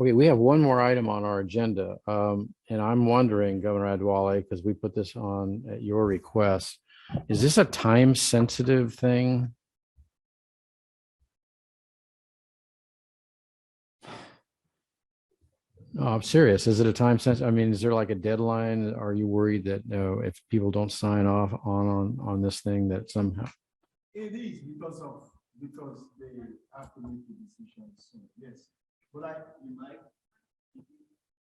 Okay, we have one more item on our agenda. And I'm wondering, Governor Adewale, because we put this on at your request, is this a time sensitive thing? No, I'm serious. Is it a time sense? I mean, is there like a deadline? Are you worried that if people don't sign off on this thing that somehow? It is because they have to make the decision soon. Yes, but you might.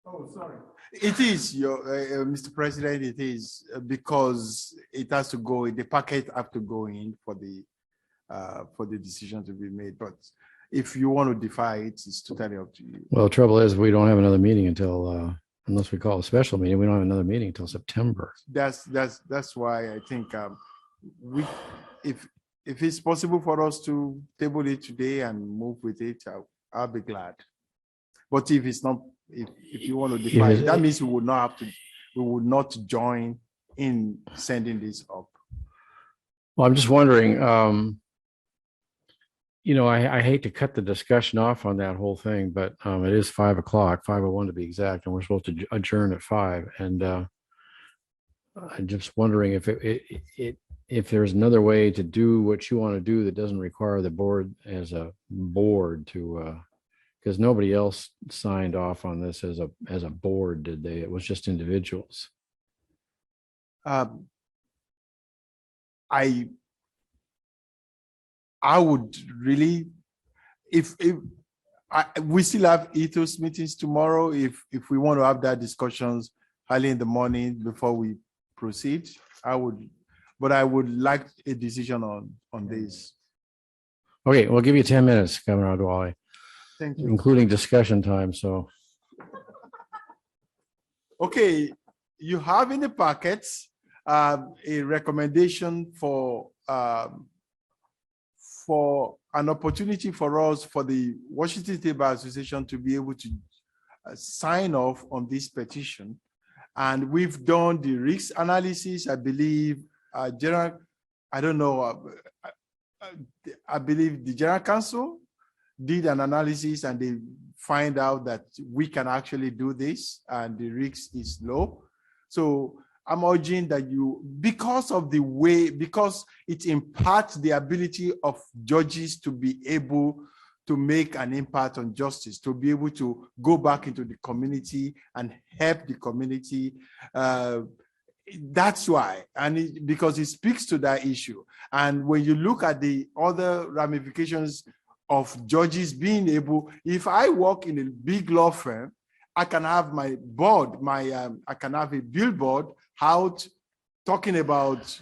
Oh, sorry. It is Mr. President. It is because it has to go. The packet have to go in for the decision to be made. But if you want to defy it, it's totally up to you. Well, the trouble is we don't have another meeting until unless we call a special meeting. We don't have another meeting until September. That's why I think if it's possible for us to table it today and move with it, I'll be glad. But if it's not, if you want to defy it, that means we would not join in sending this up. Well, I'm just wondering, I hate to cut the discussion off on that whole thing, but it is 5 o'clock, 5:01 to be exact, and we're supposed to adjourn at 5. And I'm just wondering if there's another way to do what you want to do that doesn't require the board as a board to, because nobody else signed off on this as a board, did they? It was just individuals. I would really, we still have ethos meetings tomorrow. If we want to have that discussions early in the morning before we proceed, but I would like a decision on this. Okay, we'll give you 10 minutes, Governor Adewale. Thank you. Including discussion time, so. Okay, you have in the packets a recommendation for an opportunity for us, for the Washington State Bar Association to be able to sign off on this petition. And we've done the risk analysis, I believe, I believe the General Counsel did an analysis and they find out that we can actually do this and the risk is low. So I'm urging that because it imparts the ability of judges to be able to make an impact on justice, to be able to go back into the community and help the community. That's why, because it speaks to that issue. And when you look at the other ramifications of judges being able, if I work in a big law firm, I can have my board, I can have a billboard out talking about,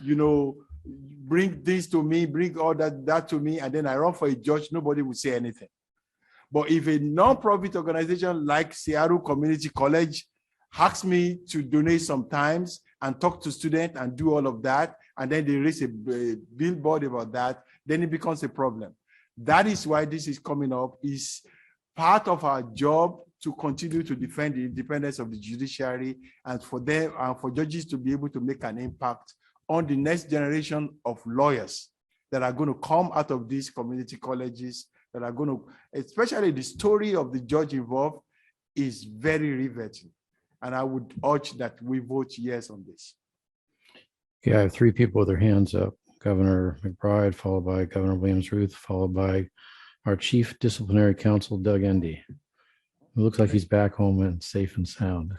bring this to me, bring all that to me, and then I run for a judge, nobody will say anything. But if a non-profit organization like Seattle Community College asks me to donate sometimes and talk to students and do all of that, and then they raise a billboard about that, then it becomes a problem. That is why this is coming up, is part of our job to continue to defend the independence of the judiciary and for them and for judges to be able to make an impact on the next generation of lawyers that are going to come out of these community colleges, that are going to, especially the story of the judge involved is very riveting. And I would urge that we vote yes on this. Yeah, I have 3 people with their hands up. Governor McBride, followed by Governor Williams-Ruth, followed by our Chief Disciplinary Counsel, Doug Endy. It looks like he's back home and safe and sound.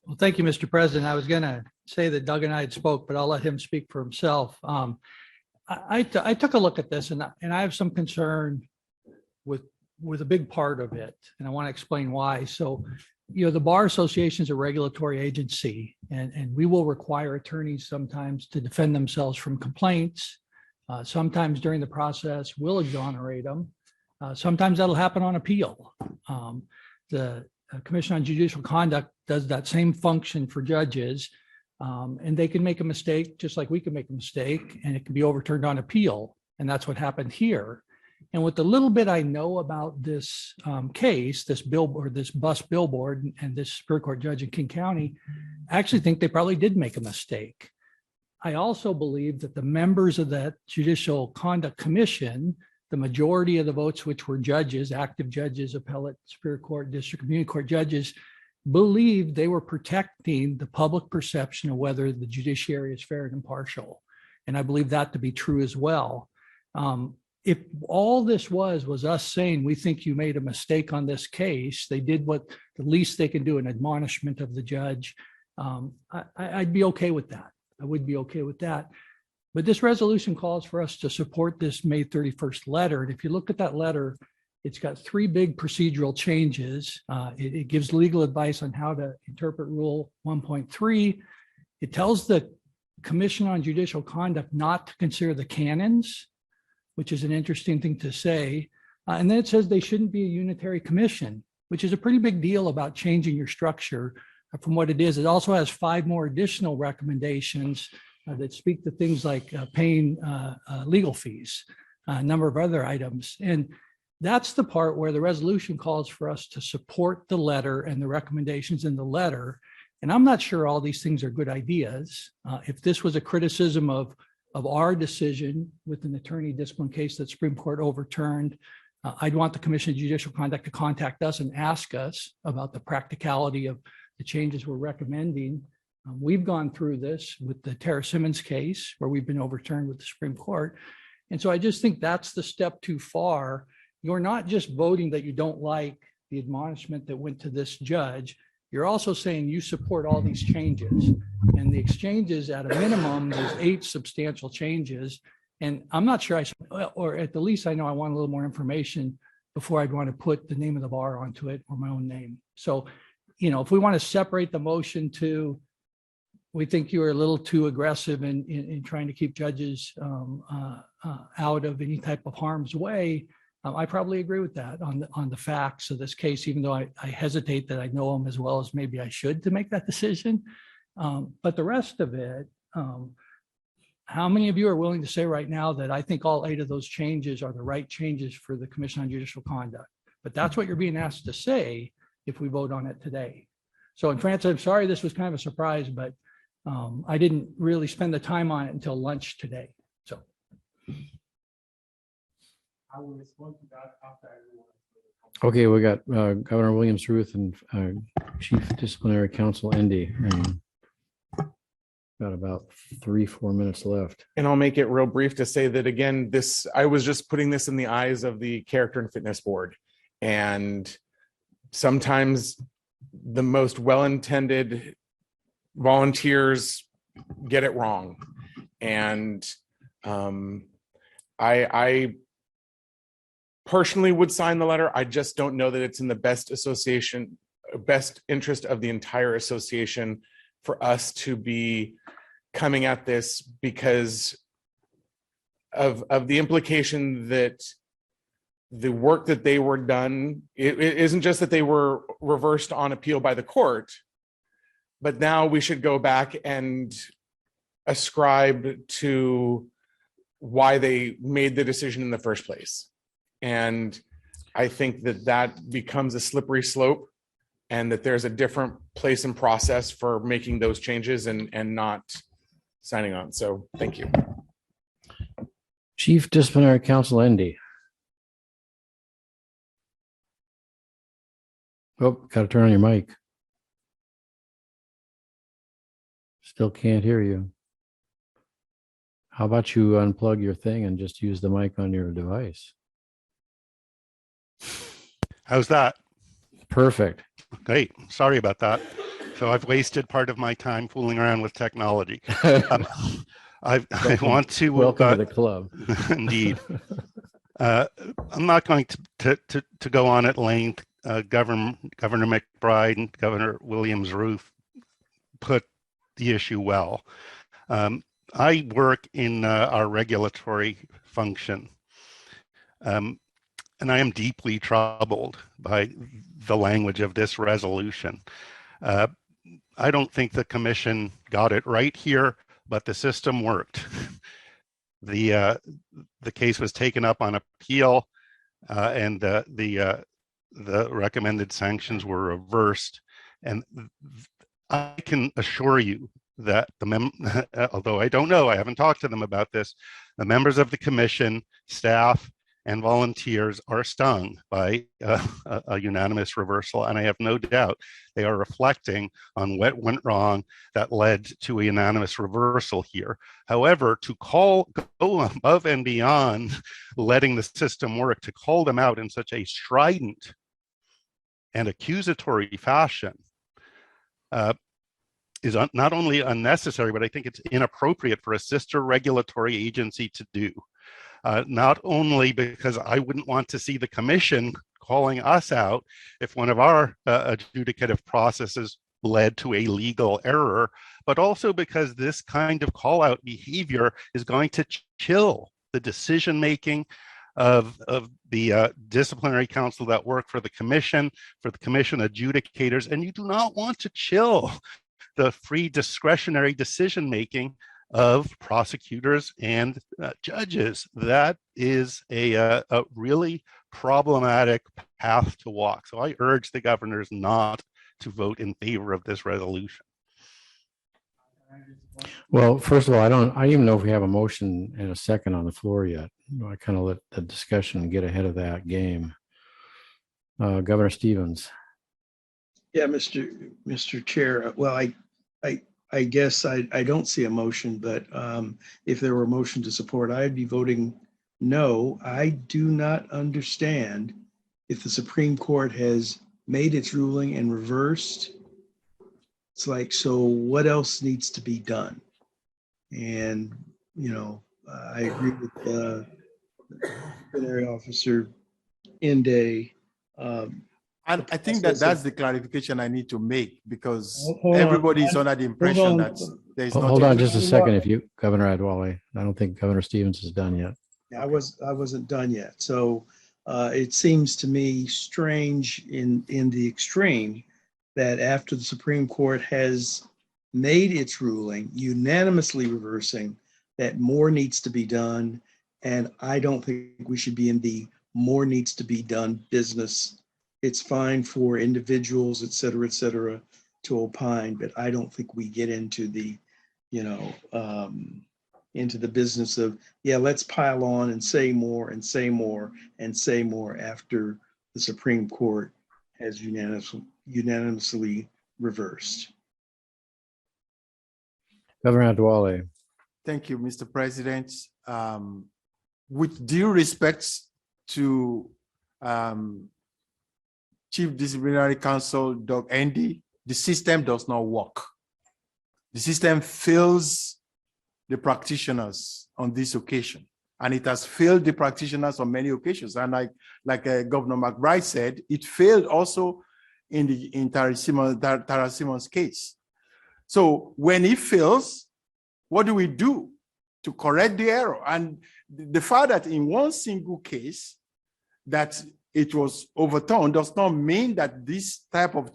Well, thank you, Mr. President. I was going to say that Doug and I had spoke, but I'll let him speak for himself. I took a look at this, and I have some concern with a big part of it, and I want to explain why. So, the Bar Association is a regulatory agency, and we will require attorneys sometimes to defend themselves from complaints. Sometimes during the process, we'll exonerate them. Sometimes that'll happen on appeal. The Commission on Judicial Conduct does that same function for judges, and they can make a mistake just like we can make a mistake, and it can be overturned on appeal. And that's what happened here. And with the little bit I know about this case, this billboard, this bus billboard, and this Superior Court judge in King County, I actually think they probably did make a mistake. I also believe that the members of that Judicial Conduct Commission, the majority of the votes, which were judges, active judges, appellate, superior court, district, community court judges, believed they were protecting the public perception of whether the judiciary is fair and impartial. And I believe that to be true as well. If all this was us saying, we think you made a mistake on this case, they did what the least they can do, an admonishment of the judge, I'd be okay with that. I would be okay with that. But this resolution calls for us to support this May 31st letter. And if you look at that letter, it's got 3 big procedural changes. It gives legal advice on how to interpret Rule 1.3. It tells the Commission on Judicial Conduct not to consider the canons, which is an interesting thing to say. And then it says they shouldn't be a unitary commission, which is a pretty big deal about changing your structure from what it is. It also has 5 more additional recommendations that speak to things like paying legal fees, a number of other items. And that's the part where the resolution calls for us to support the letter and the recommendations in the letter. And I'm not sure all these things are good ideas. If this was a criticism of our decision with an attorney discipline case that Supreme Court overturned, I'd want the Commission of Judicial Conduct to contact us and ask us about the practicality of the changes we're recommending. We've gone through this with the Tara Simmons case where we've been overturned with the Supreme Court. And so I just think that's the step too far. You're not just voting that you don't like the admonishment that went to this judge. You're also saying you support all these changes. And the exchanges, at a minimum, there's 8 substantial changes. And I'm not sure or at the least I know I want a little more information before I'd want to put the name of the bar onto it or my own name. So, if we want to separate the motion to, we think you are a little too aggressive in trying to keep judges out of any type of harm's way, I probably agree with that on the facts of this case, even though I hesitate that I know them as well as maybe I should to make that decision. But the rest of it, how many of you are willing to say right now that I think all 8 of those changes are the right changes for the Commission on Judicial Conduct? But that's what you're being asked to say if we vote on it today. So, and Francis, I'm sorry this was kind of a surprise, but I didn't really spend the time on it until lunch today. So I will respond to that after everyone. Okay, we got Governor Williams Ruth and Chief Disciplinary Counsel Indy, and got about 3-4 minutes left. And I'll make it real brief to say that, again, I was just putting this in the eyes of the Character and Fitness Board. And sometimes the most well-intended volunteers get it wrong. And I personally would sign the letter. I just don't know that it's in the best interest of the entire association for us to be coming at this because of the implication that the work that they were done, it isn't just that they were reversed on appeal by the court, but now we should go back and ascribe to why they made the decision in the first place. And I think that becomes a slippery slope, and that there's a different place and process for making those changes and not signing on. So thank you. Chief Disciplinary Counsel Indy. Oh, got to turn on your mic. Still can't hear you. How about you unplug your thing and just use the mic on your device? How's that? Perfect. Great. Sorry about that. So I've wasted part of my time fooling around with technology. I want to welcome to the club. Indeed. I'm not going to go on at length. Governor McBride and Governor Williams Ruth put the issue well. I work in our regulatory function, and I am deeply troubled by the language of this resolution. I don't think the commission got it right here, but the system worked. The case was taken up on appeal, and the recommended sanctions were reversed. And I can assure you that although I don't know, I haven't talked to them about this, the members of the commission, staff, and volunteers are stung by a unanimous reversal. And I have no doubt they are reflecting on what went wrong that led to a unanimous reversal here. However, to go above and beyond letting the system work, to call them out in such a strident and accusatory fashion is not only unnecessary, but I think it's inappropriate for a sister regulatory agency to do. Not only because I wouldn't want to see the commission calling us out if one of our adjudicative processes led to a legal error, but also because this kind of call out behavior is going to chill the decision-making of the disciplinary council that work for the commission adjudicators, and you do not want to chill the free discretionary decision-making of prosecutors and judges. That is a really problematic path to walk. So I urge the governors not to vote in favor of this resolution. Well, first of all, I don't even know if we have a motion and a second on the floor yet. I kind of let the discussion get ahead of that game. Governor Stevens. Yeah, Mr. Chair. Well, I guess I don't see a motion, but if there were a motion to support, I'd be voting no. I do not understand if the Supreme Court has made its ruling and reversed. It's like, so what else needs to be done? And, you know, I agree with Disciplinary Officer Inde. And I think that's the clarification I need to make, because Hold on. everybody is under the impression that there's not. Hold on just a second, if you, Governor Adwale. I don't think Governor Stevens is done yet. I wasn't done yet. So it seems to me strange in the extreme that after the Supreme Court has made its ruling, unanimously reversing, that more needs to be done. And I don't think we should be in the more needs to be done business. It's fine for individuals, et cetera, to opine, but I don't think we get into the, into the business of, yeah, let's pile on and say more and say more and say more after the Supreme Court has unanimously reversed. Governor Adwale. Thank you, Mr. President. With due respect to Chief Disciplinary Counsel, Doug Andy, the system does not work. The system fails the practitioners on this occasion, and it has failed the practitioners on many occasions. And like Governor McBride said, it failed also in Tara Simon's case. So when it fails, what do we do to correct the error? And the fact that in one single case that it was overturned does not mean that this type of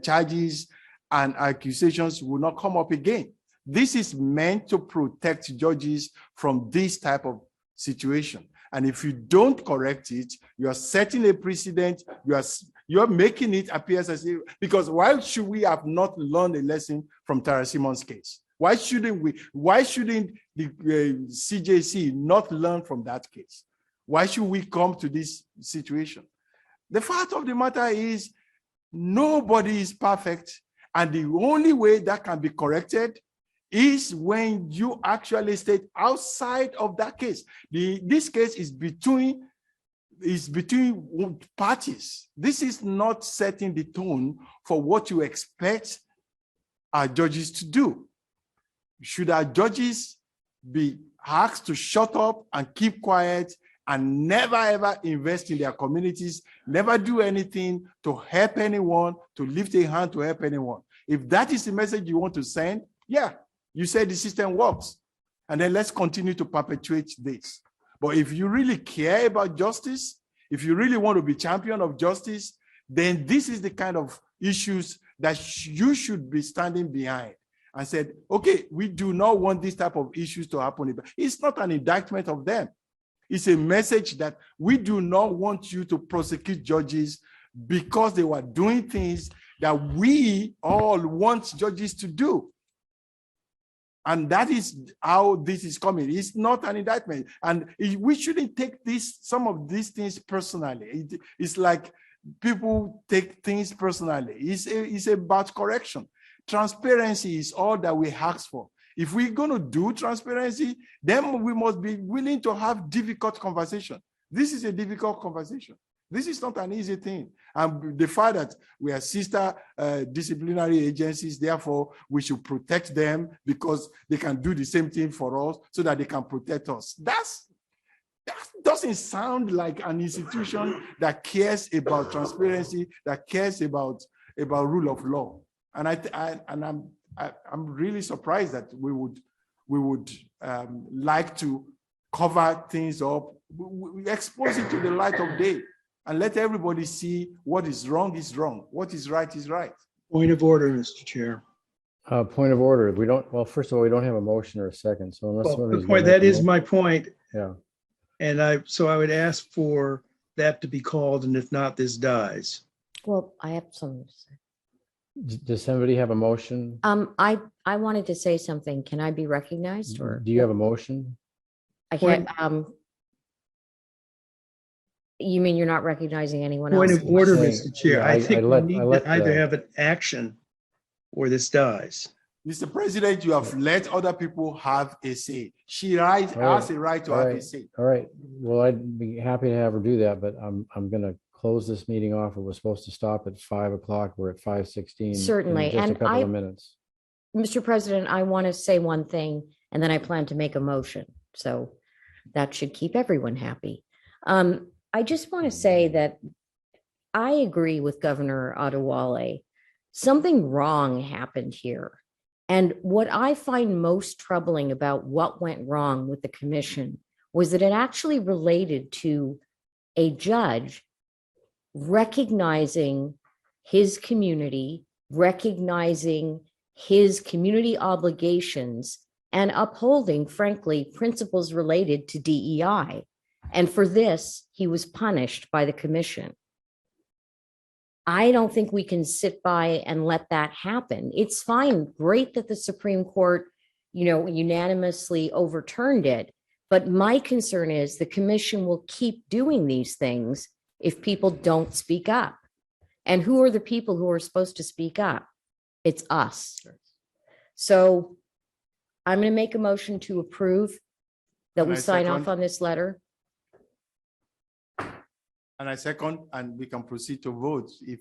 charges and accusations will not come up again. This is meant to protect judges from this type of situation. And if you don't correct it, you are setting a precedent. You are making it appear as if, because why should we have not learned a lesson from Tara Simon's case? Why shouldn't we? Why shouldn't the CJC not learn from that case? Why should we come to this situation? The fact of the matter is nobody is perfect, and the only way that can be corrected is when you actually state outside of that case. This case is between parties. This is not setting the tone for what you expect our judges to do. Should our judges be asked to shut up and keep quiet and never ever invest in their communities, never do anything to help anyone, to lift a hand to help anyone? If that is the message you want to send, yeah, you said the system works, and then let's continue to perpetuate this. But if you really care about justice, if you really want to be champion of justice, then this is the kind of issues that you should be standing behind and said, okay, we do not want this type of issues to happen. It's not an indictment of them. It's a message that we do not want you to prosecute judges because they were doing things that we all want judges to do. And that is how this is coming. It's not an indictment. And we shouldn't take some of these things personally. It's like people take things personally. It's about correction. Transparency is all that we ask for. If we're going to do transparency, then we must be willing to have difficult conversation. This is a difficult conversation. This is not an easy thing. And the fact that we are sister disciplinary agencies, therefore we should protect them because they can do the same thing for us so that they can protect us. That doesn't sound like an institution that cares about transparency, that cares about rule of law. And I'm really surprised that we would like to cover things up. We expose it to the light of day and let everybody see what is wrong, what is right. Point of order, Mr. Chair. Point of order. Well, first of all, we don't have a motion or a second. So unless Well, somebody's the gonna point, make that a is mo- my point. Yeah. And I would ask for that to be called, and if not, this dies. Well, I have something to say. Does somebody have a motion? I wanted to say something. Can I be recognized or? Do you have a motion? I can't, you mean you're not recognizing anyone else? Point of order, saying- Mr. Chair. yeah, I I think we let- need I let to either the- have an action or this dies. Mr. President, you have let other people have a say. She has a right to have a say. All right. Well, I'd be happy to have her do that, but I'm going to close this meeting off. It was supposed to stop at 5 o'clock. We're at 5:16. Certainly, Just a and couple of minutes. Mr. President, I want to say one thing, and then I plan to make a motion. So that should keep everyone happy. I just want to say that I agree with Governor Adewale. Something wrong happened here. And what I find most troubling about what went wrong with the commission was that it actually related to a judge recognizing his community, recognizing his community obligations, and upholding, frankly, principles related to DEI. And for this, he was punished by the commission. I don't think we can sit by and let that happen. It's fine, great that the Supreme Court, unanimously overturned it. But my concern is the commission will keep doing these things if people don't speak up. And who are the people who are supposed to speak up? It's us. So I'm going to make a motion to approve that And we I sign off second. on this letter. And I second, and we can proceed to vote if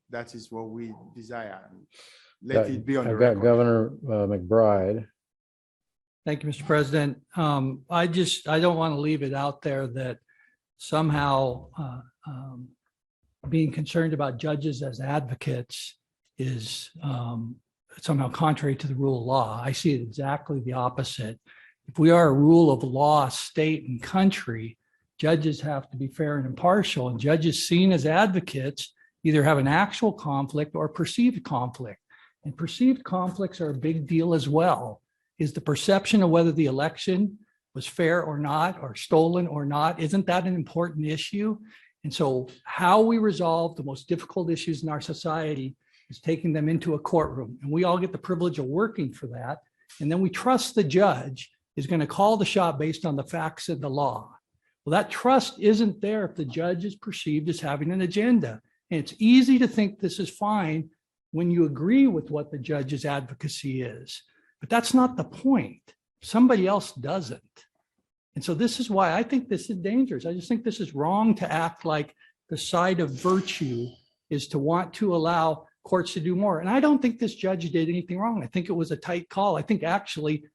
that is what we desire. Let it be on the I've got record. Governor McBride. Thank you, Mr. President. I don't want to leave it out there that somehow being concerned about judges as advocates is somehow contrary to the rule of law. I see it exactly the opposite. If we are a rule of law state and country, judges have to be fair and impartial, and judges seen as advocates either have an actual conflict or perceived conflict. And perceived conflicts are a big deal as well. Is the perception of whether the election was fair or not, or stolen or not, isn't that an important issue? And so how we resolve the most difficult issues in our society is taking them into a courtroom. And we all get the privilege of working for that. And then we trust the judge is going to call the shot based on the facts of the law. Well, that trust isn't there if the judge is perceived as having an agenda. And it's easy to think this is fine when you agree with what the judge's advocacy is. But that's not the point. Somebody else doesn't. And so this is why I think this is dangerous. I just think this is wrong to act like the side of virtue is to want to allow courts to do more. And I don't think this judge did anything wrong. I think it was a tight call. I think actually,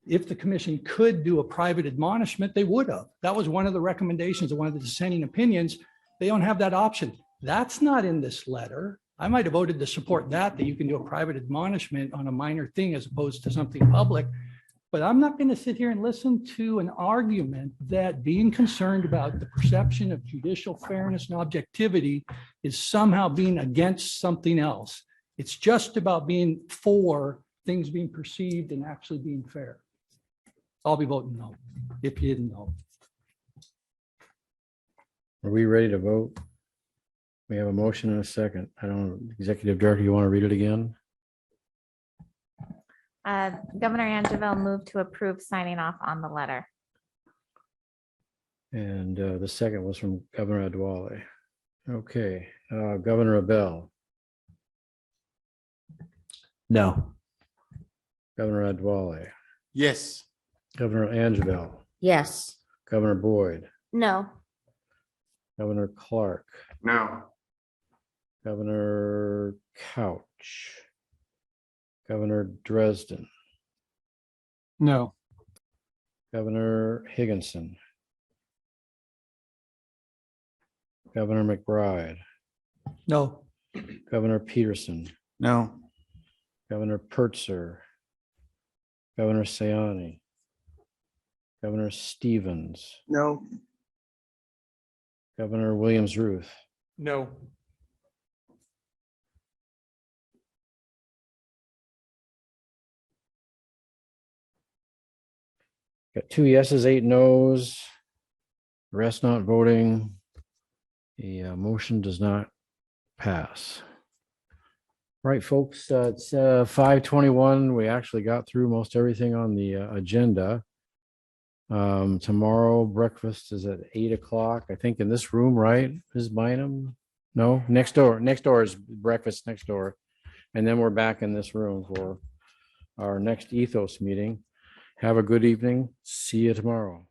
if the commission could do a private admonishment, they would have. That was one of the recommendations of one of the dissenting opinions. They don't have that option. That's not in this letter. I might have voted to support that you can do a private admonishment on a minor thing as opposed to something public. But I'm not going to sit here and listen to an argument that being concerned about the perception of judicial fairness and objectivity is somehow being against something else. It's just about being for things being perceived and actually being fair. I'll be voting no, if you didn't know. Are we ready to vote? We have a motion and a second. Executive Director, you want to read it again? Governor Angeville moved to approve signing off on the letter. And the second was from Governor Adwale. Okay, Governor Abell, No. Governor Adwale, Yes. Governor Angeville, Yes. Governor Boyd, No. Governor Clark, No. Governor Couch, Governor Dresden, No. Governor Higginson, Governor McBride, No. Governor Peterson, No. Governor Pertzer, Governor Sayani, Governor Stevens, No. Governor Williams Ruth, No. got 2 yeses, 8 nos, rest not voting. The motion does not pass. Right, folks, it's 5:21. We actually got through most everything on the agenda. Tomorrow breakfast is at 8 o'clock, I think in this room, right? Ms. Bynum? No, next door. Next door is breakfast next door. And then we're back in this room for our next ethos meeting. Have a good evening. See you tomorrow.